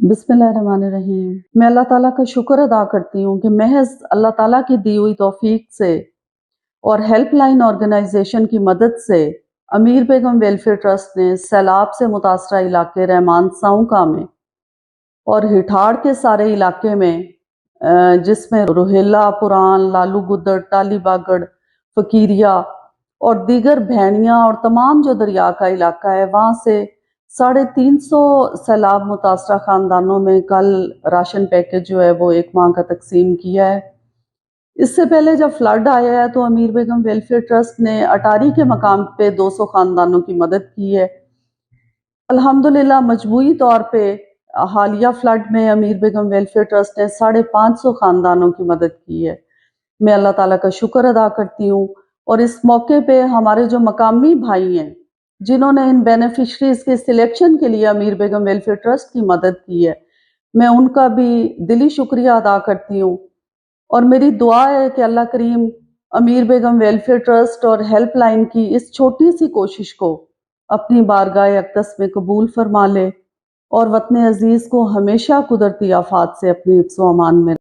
बिस्मिल्लाहिर्रहमानिर्रहीम। मैं अल्लाह ताला का शुक्र अदा करती हूँ कि महज अल्लाह ताला की दी हुई तौफीक से और हेल्पलाइन ऑर्गेनाइजेशन की मदद से अमीर बेगम वेलफेयर ट्रस्ट ने सैलाब से मुतासरा इलाके रहमान साउंका में और हिठाड़ के सारे इलाके में जिसमें रोहेला, पुरान, लालू गुद्दड़, टाली बागड़, फकीरिया और दीगर भैनिया और तमाम जो दरिया का इलाका है, वहाँ से 350 सैलाब मुतासरा ख़ानदानों में कल राशन पैकेज जो है वो 1 माह का तकसीम किया है। इससे पहले जब फ्लड आया है तो अमीर बेगम वेलफेयर ट्रस्ट ने अटारी के मकाम पे 200 ख़ानदानों की मदद की है। अल्हम्दुलिल्लाह मजबूरी तौर पे हालिया फ्लड में अमीर बेगम वेलफेयर ट्रस्ट ने 550 ख़ानदानों की मदद की है। मैं अल्लाह ताला का शुक्र अदा करती हूँ और इस मौके पे हमारे जो मकामी भाई हैं जिन्होंने इन बेनिफिशरीज के सिलेक्शन के लिए अमीर बेगम वेलफेयर ट्रस्ट की मदद की है, मैं उनका भी दिली शुक्रिया अदा करती हूँ। और मेरी दुआ है कि अल्लाह करीम अमीर बेगम वेलफेयर ट्रस्ट और हेल्पलाइन की इस छोटी सी कोशिश को अपनी बारगाह अक़दस में कबूल फरमा ले और वतन अजीज़ को हमेशा कुदरती आफात से अपनी हिफ्ज़ व अमान में